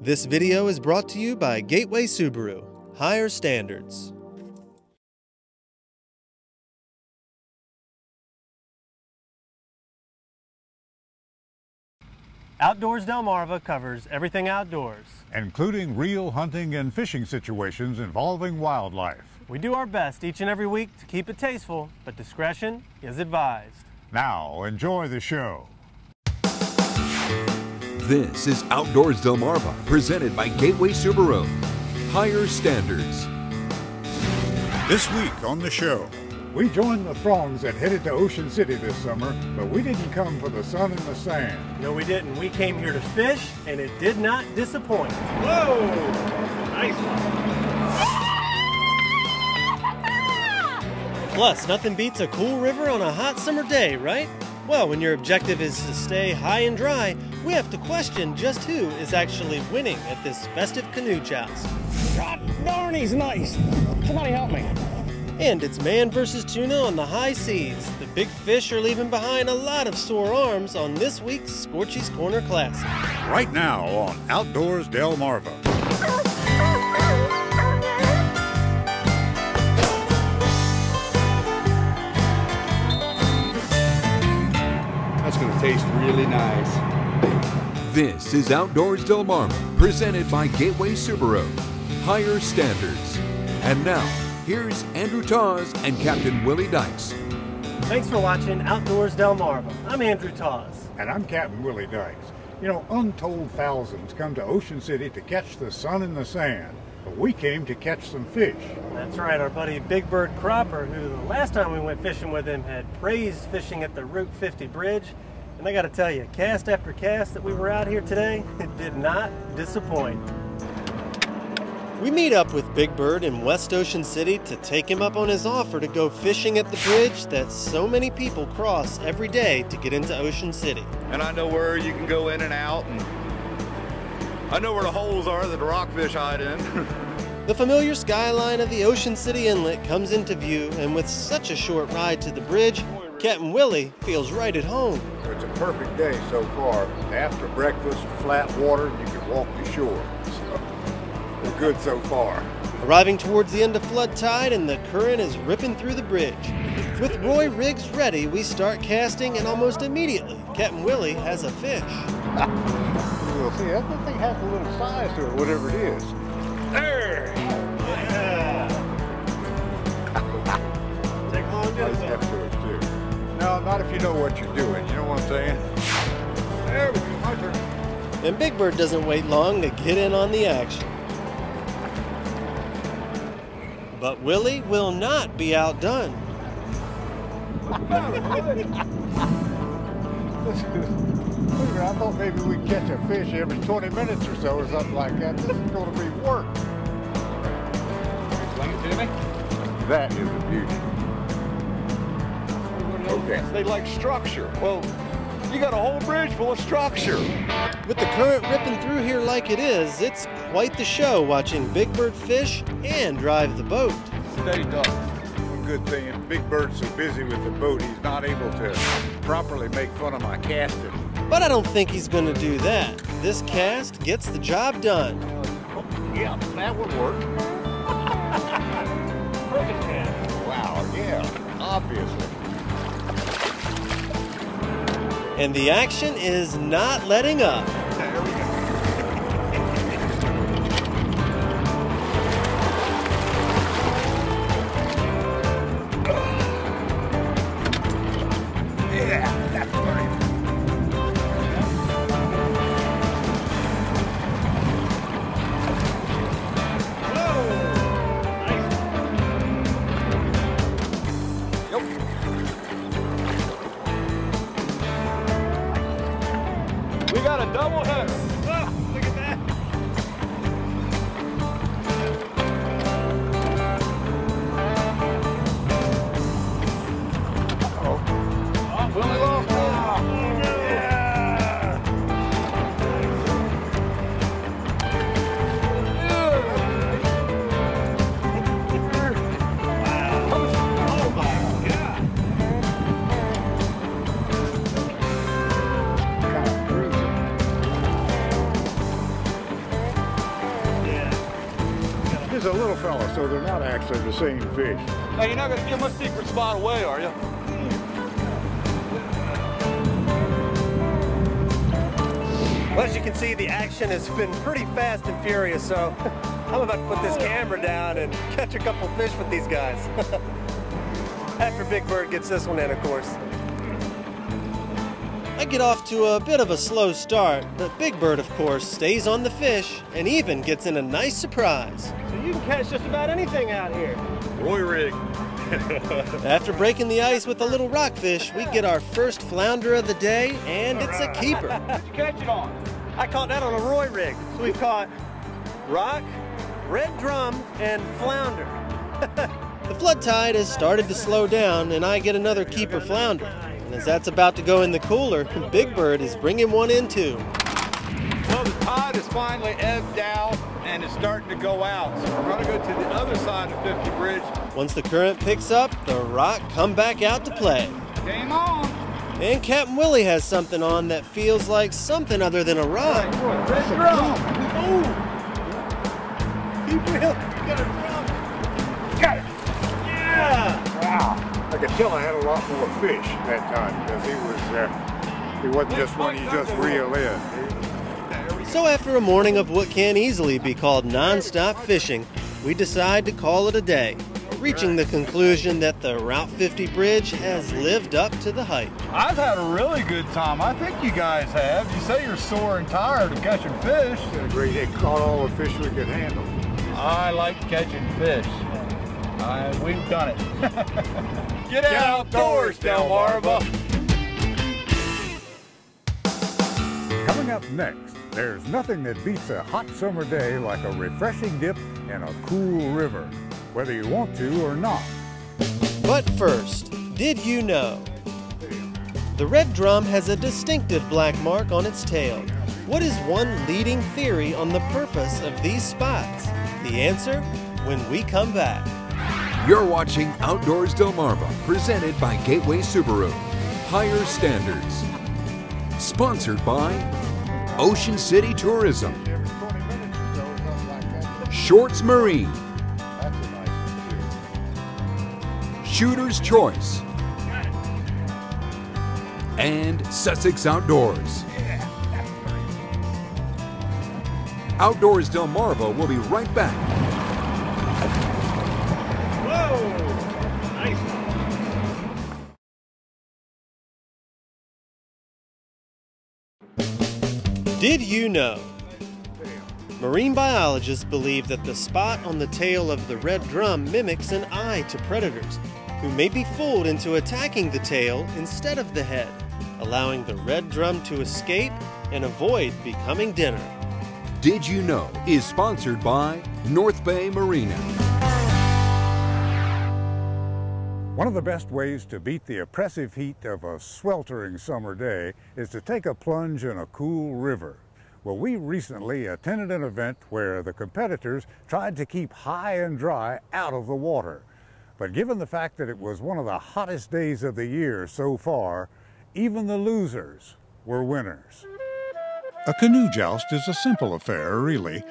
This video is brought to you by Gateway Subaru. Higher standards. Outdoors Delmarva covers everything outdoors, including real hunting and fishing situations involving wildlife. We do our best each and every week to keep it tasteful, but discretion is advised. Now, enjoy the show. This is Outdoors Delmarva, presented by Gateway Subaru. Higher standards. This week on the show, we joined the throngs that headed to Ocean City this summer, but we didn't come for the sun and the sand. No, we didn't. We came here to fish, and it did not disappoint. Whoa! Nice one. Plus, nothing beats a cool river on a hot summer day, right? Well, when your objective is to stay high and dry, we have to question just who is actually winning at this festive canoe joust. God darn, he's nice. Somebody help me. And it's man versus tuna on the high seas. The big fish are leaving behind a lot of sore arms on this week's Scorchy's Corner Classic. Right now on Outdoors Delmarva. That's going to taste really nice. This is Outdoors Delmarva, presented by Gateway Subaru. Higher standards. And now, here's Andrew Tawes and Captain Willie Dykes. Thanks for watching Outdoors Delmarva. I'm Andrew Tawes. And I'm Captain Willie Dykes. You know, untold thousands come to Ocean City to catch the sun and the sand, but we came to catch some fish. That's right, our buddy Big Bird Cropper, who the last time we went fishing with him had praised fishing at the Route 50 bridge. And I gotta tell you, cast after cast that we were out here today, it did not disappoint. We meet up with Big Bird in West Ocean City to take him up on his offer to go fishing at the bridge that so many people cross every day to get into Ocean City. And I know where you can go in and out, and I know where the holes are that the rockfish hide in. The familiar skyline of the Ocean City Inlet comes into view, and with such a short ride to the bridge, Captain Willie feels right at home. It's a perfect day so far. After breakfast, flat water, you can walk the shore. So, we're good so far. Arriving towards the end of flood tide, and the current is ripping through the bridge. With Roy rigs ready, we start casting, and almost immediately, Captain Willie has a fish. You'll see, that thing has a little size to it, whatever it is. There! Yeah! Take a long Nice distance. heft to it, too. No, not if you know what you're doing, you know what I'm saying? There we go, my turn. And Big Bird doesn't wait long to get in on the action. But Willie will not be outdone. I thought maybe we'd catch a fish every 20 minutes or so or something like that. This is going to be work. Explain it to me. That is a beauty. Okay. They like structure. Well, you got a whole bridge full of structure. With the current ripping through here like it is, it's quite the show watching Big Bird fish and drive the boat. Steady duck. One good thing is Big Bird's so busy with the boat, he's not able to properly make fun of my casting. But I don't think he's going to do that. This cast gets the job done. Yeah, that would work. Perfect cast. Wow, yeah, obviously. And the action is not letting up. There we go. Yeah, that's right. We got a double is a little fella, so they're not actually the same fish. Hey, you're not going to give my secret spot away, are you? Well, as you can see, the action has been pretty fast and furious, so I'm about to put this camera down and catch a couple fish with these guys. After Big Bird gets this one in, of course. I get off to a bit of a slow start, but Big Bird, of course, stays on the fish and even gets in a nice surprise. So you can catch just about anything out here. Roy rig. After breaking the ice with a little rockfish, we get our first flounder of the day, and it's a keeper. What'd you catch it on? I caught that on a Roy rig. So we've caught rock, red drum, and flounder. The flood tide has started to slow down, and I get another keeper flounder. And as that's about to go in the cooler, Big Bird is bringing one in too. Well, the tide is finally ebbed out and it's starting to go out. So we're going to go to the other side of 50 Bridge. Once the current picks up, the rock come back out to play. Game on. And Captain Willie has something on that feels like something other than a rock. Red drum. Oh! He really got a drum. Got it! Yeah! Wow! I could tell I had a lot more fish that time because he wasn't just one you just reel in. So after a morning of what can easily be called non-stop fishing, we decide to call it a day, reaching the conclusion that the Route 50 Bridge has lived up to the hype. I've had a really good time. I think you guys have. You say you're sore and tired of catching fish. Did a great day. Caught all the fish we could handle. I like catching fish. We've done it. Get outdoors, Delmarva. Coming up next, there's nothing that beats a hot summer day like a refreshing dip in a cool river, whether you want to or not. But first, did you know? The red drum has a distinctive black mark on its tail. What is one leading theory on the purpose of these spots? The answer, when we come back. You're watching Outdoors Delmarva, presented by Gateway Subaru. Higher standards. Sponsored by Ocean City Tourism. Shorts Marine. Shooter's Choice. And Sussex Outdoors. Outdoors Delmarva will be right back. Whoa! Nice. Did you know? Marine biologists believe that the spot on the tail of the red drum mimics an eye to predators, who may be fooled into attacking the tail instead of the head, allowing the red drum to escape and avoid becoming dinner. Did You Know is sponsored by North Bay Marina. One of the best ways to beat the oppressive heat of a sweltering summer day is to take a plunge in a cool river. Well, we recently attended an event where the competitors tried to keep high and dry out of the water. But given the fact that it was one of the hottest days of the year so far, even the losers were winners. A canoe joust is a simple affair, really.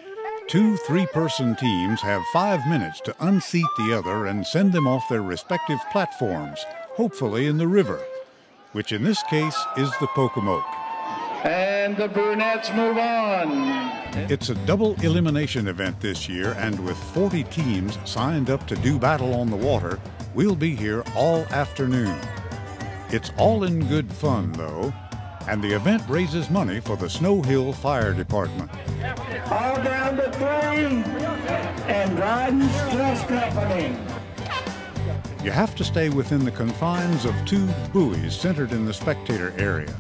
Two three-person teams have 5 minutes to unseat the other and send them off their respective platforms, hopefully in the river, which in this case is the Pocomoke. And the brunettes move on. It's a double elimination event this year, and with 40 teams signed up to do battle on the water, we'll be here all afternoon. It's all in good fun, though, and the event raises money for the Snow Hill Fire Department. All down to 3, and Dryden's Dress Company. You have to stay within the confines of 2 buoys centered in the spectator area,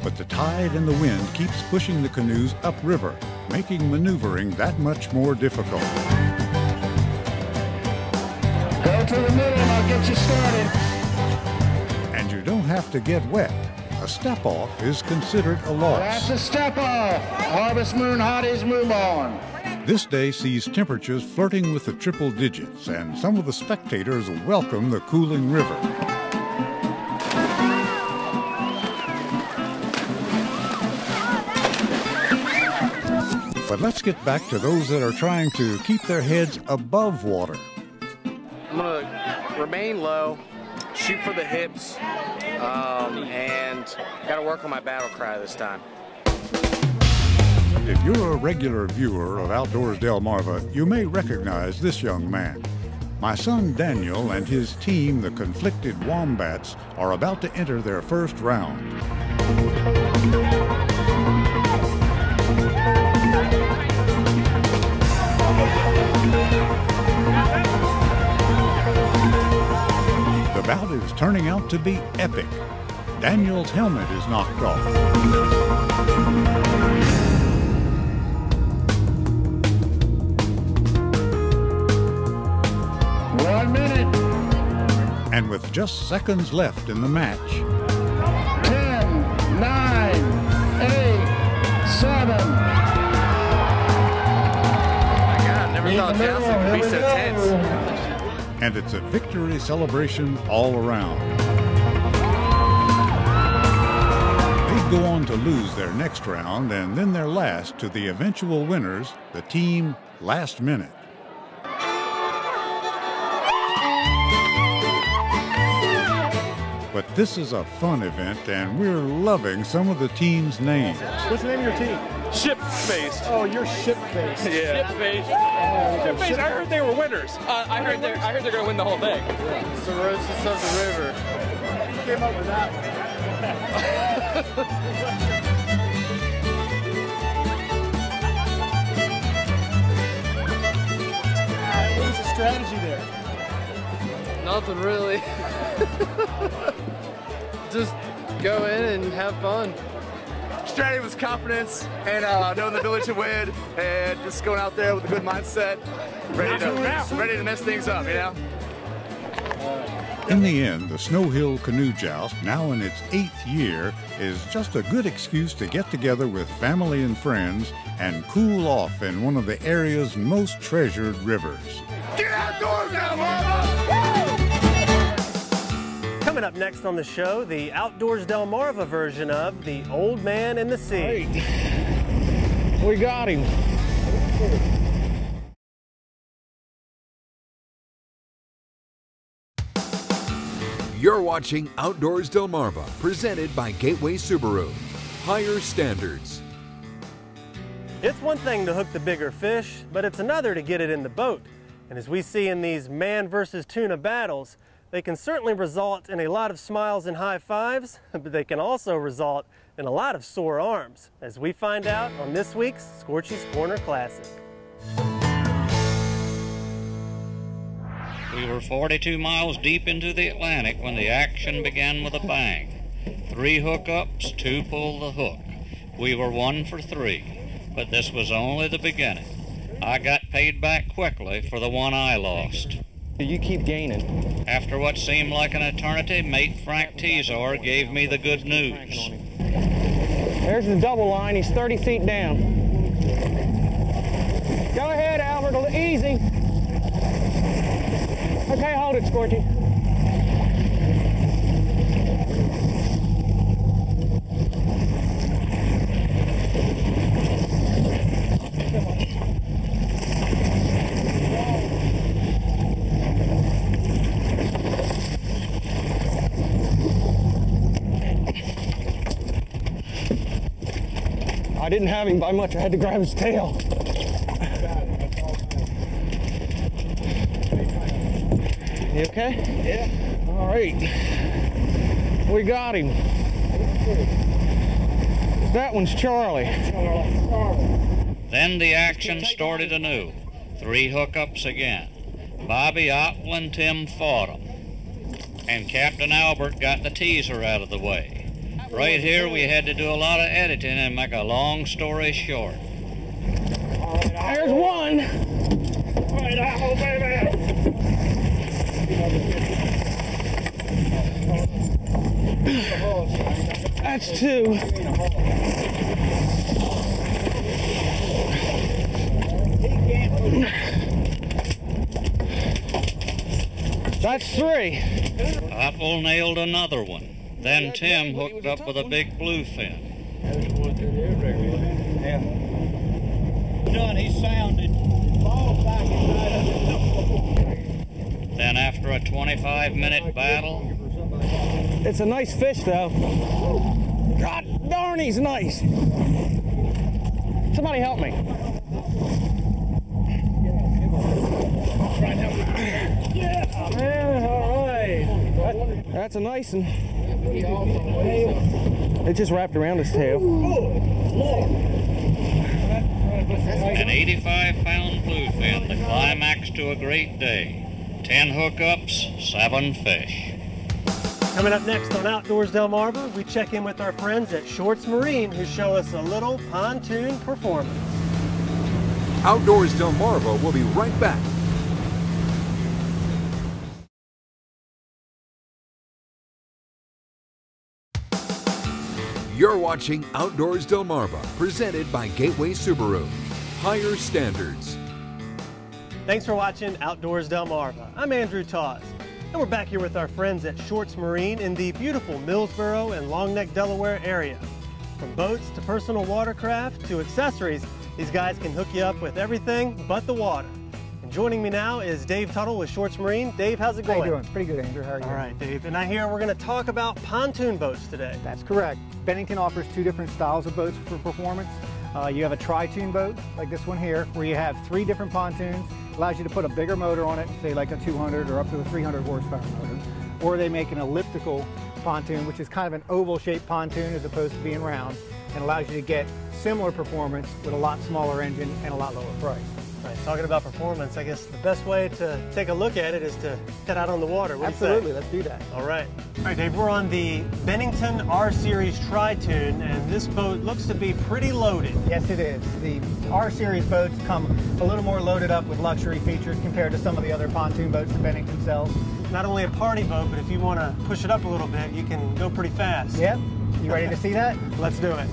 but the tide and the wind keeps pushing the canoes upriver, making maneuvering that much more difficult. Go to the middle and I'll get you started. And you don't have to get wet. A step-off is considered a loss. That's a step off. Harvest Moon hotties move on. This day sees temperatures flirting with the triple digits, and some of the spectators welcome the cooling river. But But let's get back to those that are trying to keep their heads above water. I'm gonna remain low, shoot for the hips, and gotta work on my battle cry this time. If you're a regular viewer of Outdoors Delmarva, you may recognize this young man. My son Daniel and his team, the Conflicted Wombats, are about to enter their first round. The bout is turning out to be epic. Daniel's helmet is knocked off. 1 minute. And with just seconds left in the match, 10, 9, 8, 7. My God, never thought jousting could be so tense. and it's a victory celebration all around. They'd go on to lose their next round and then their last to the eventual winners, the team Last Minute. But this is a fun event, and we're loving some of the team's names. What's the name of your team? Ship-faced. Oh, you're ship-faced. Yeah. Ship-faced. Ship-faced. I heard they were winners. I heard they're going to win the whole thing. Cirrhosis of the river. Who came up with that one? What was the strategy there? Nothing really. Just go in and have fun. Strategy was confidence and knowing the ability to win and just going out there with a good mindset, ready to mess things up, you know? In the end, the Snow Hill Canoe Joust, now in its 8th year, is just a good excuse to get together with family and friends and cool off in one of the area's most treasured rivers. Get outdoors now, Mama! Coming up next on the show, the Outdoors Delmarva version of The Old Man in the Sea. We got him. You're watching Outdoors Delmarva, presented by Gateway Subaru. Higher standards. It's one thing to hook the bigger fish, but it's another to get it in the boat. And as we see in these man versus tuna battles, they can certainly result in a lot of smiles and high fives, but they can also result in a lot of sore arms, as we find out on this week's Scorchy's Corner Classic. We were 42 miles deep into the Atlantic when the action began with a bang. 3 hookups, 2 pulled the hook. We were 1 for 3, but this was only the beginning. I got paid back quickly for the one I lost. You keep gaining. After what seemed like an eternity, mate Frank Tezor gave me the good news. There's the double line. He's 30 feet down. Go ahead, Albert. Easy. Okay, hold it, Scorchy. I didn't have him by much. I had to grab his tail. You okay? Yeah. All right. We got him. That one's Charlie. Then the action started anew. 3 hookups again. Bobby, Otwell, and Tim fought 'em. And Captain Albert got the teaser out of the way. Right here, we had to do a lot of editing and make a long story short. There's one. All right, Apple, baby. That's 2. That's 3. Apple nailed another one. Then Tim hooked up with a big bluefin. and he sounded. Ball back inside. Then after a 25-minute battle, It's a nice fish, though. God darn, he's nice. Somebody help me. Yeah, man, all right. That's a nice one. It just wrapped around his tail. an 85-pound bluefin, the climax to a great day. 10 hookups, 7 fish. Coming up next on Outdoors Delmarva, we check in with our friends at Shorts Marine who show us a little pontoon performance. Outdoors Delmarva will be right back. You're watching Outdoors Delmarva, presented by Gateway Subaru. Higher standards. Thanks for watching Outdoors Delmarva. I'm Andrew Tawes, and we're back here with our friends at Shorts Marine in the beautiful Millsboro and Long Neck, Delaware area. From boats to personal watercraft to accessories, these guys can hook you up with everything but the water. And joining me now is Dave Tuttle with Shorts Marine. Dave, how's it going? How you doing? Pretty good, Andrew. How are you? All right, Dave. And I hear we're going to talk about pontoon boats today. That's correct. Bennington offers 2 different styles of boats for performance. You have a tri-tune boat, like this one here, where you have 3 different pontoons. Allows you to put a bigger motor on it, say like a 200 or up to a 300 horsepower motor. Or they make an elliptical pontoon, which is kind of an oval-shaped pontoon as opposed to being round, and allows you to get similar performance with a lot smaller engine and a lot lower price. Right, talking about performance, I guess the best way to take a look at it is to get out on the water. What Absolutely, do you say? let's do that. All right, Dave, we're on the Bennington R-Series Tri-Tune, and this boat looks to be pretty loaded. Yes, it is. The R-Series boats come a little more loaded up with luxury features compared to some of the other pontoon boats that Bennington sells. Not only a party boat, but if you want to push it up a little bit, you can go pretty fast. Yep. You ready to see that? Let's do it.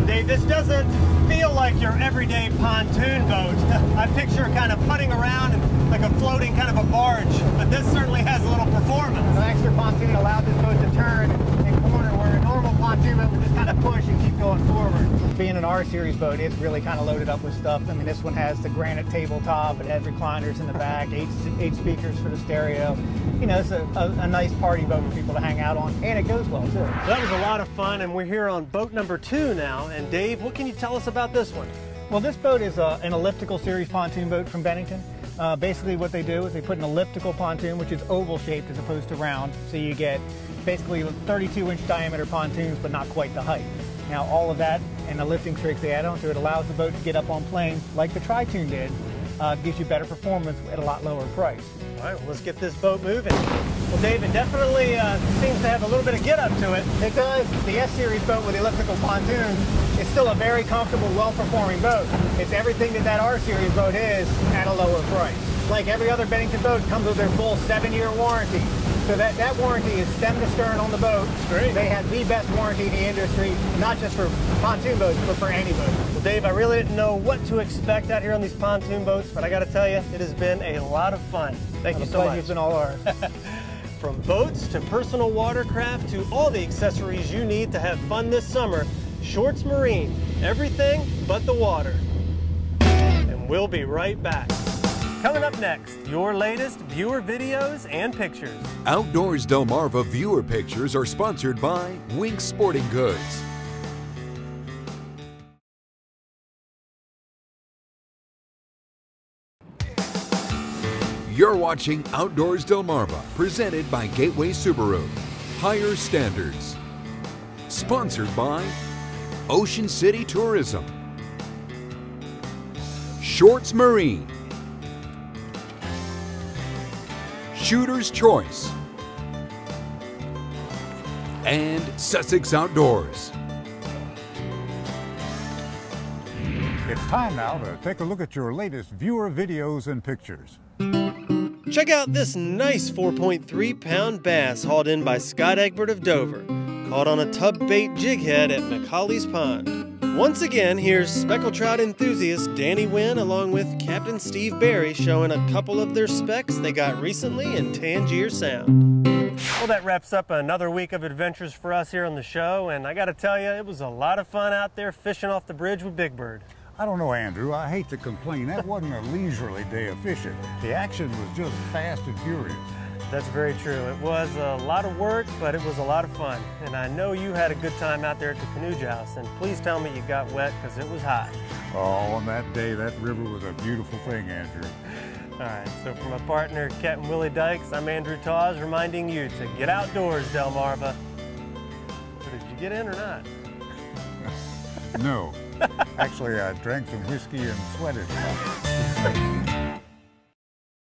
Dave, this doesn't feel like your everyday pontoon boat. I picture kind of putting around and like a floating kind of a barge, but this certainly has a little performance. An extra pontoon allowed this boat to turn and corner where a normal pontoon boat would just kind of push and keep going forward. Being an R-Series boat, it's really kind of loaded up with stuff. I mean, this one has the granite tabletop, it has recliners in the back, 8 speakers for the stereo. You know, it's a nice party boat for people to hang out on, and it goes well too. That was a lot of fun, and we're here on boat number 2 now. And Dave, what can you tell us about this one? Well, this boat is an elliptical series pontoon boat from Bennington. Basically what they do is they put an elliptical pontoon, which is oval shaped as opposed to round. So you get basically 32-inch diameter pontoons, but not quite the height. Now all of that and the lifting tricks they add onto it allows the boat to get up on planes like the Tri-Tune did. Gives you better performance at a lot lower price. All right, well, let's get this boat moving. Well, Dave, it definitely seems to have a little bit of get up to it. It does. The S-Series boat with the elliptical pontoon is still a very comfortable, well-performing boat. It's everything that R-Series boat is at a lower price. Like every other Bennington boat, it comes with their full 7-year warranty. So that warranty is stem to stern on the boat. Great. They have the best warranty in the industry, not just for pontoon boats, but for any boat. Well, Dave, I really didn't know what to expect out here on these pontoon boats, but I got to tell you, it has been a lot of fun. Thank you so much. It's been all ours. From boats to personal watercraft to all the accessories you need to have fun this summer, Shorts Marine, everything but the water. And we'll be right back. Coming up next, your latest viewer videos and pictures. Outdoors Delmarva viewer pictures are sponsored by Wink Sporting Goods. You're watching Outdoors Delmarva, presented by Gateway Subaru. Higher standards. Sponsored by Ocean City Tourism. Shorts Marine. Shooter's Choice. And Sussex Outdoors. It's time now to take a look at your latest viewer videos and pictures. Check out this nice 4.3-pound bass hauled in by Scott Egbert of Dover, caught on a tub bait jig head at McCauley's Pond. Once again, here's speckled trout enthusiast Danny Wynn along with Captain Steve Barry showing a couple of their specks they got recently in Tangier Sound. Well, that wraps up another week of adventures for us here on the show, and I gotta tell you, it was a lot of fun out there fishing off the bridge with Big Bird. I don't know, Andrew, I hate to complain. That wasn't a leisurely day of fishing. The action was just fast and furious. That's very true. It was a lot of work, but it was a lot of fun. And I know you had a good time out there at the Canoe Joust, and please tell me you got wet, because it was hot. Oh, on that day, that river was a beautiful thing, Andrew. All right, so for my partner, Captain Willie Dykes, I'm Andrew Taws, reminding you to get outdoors, Delmarva. So did you get in or not? No. Actually, I drank some whiskey and sweated.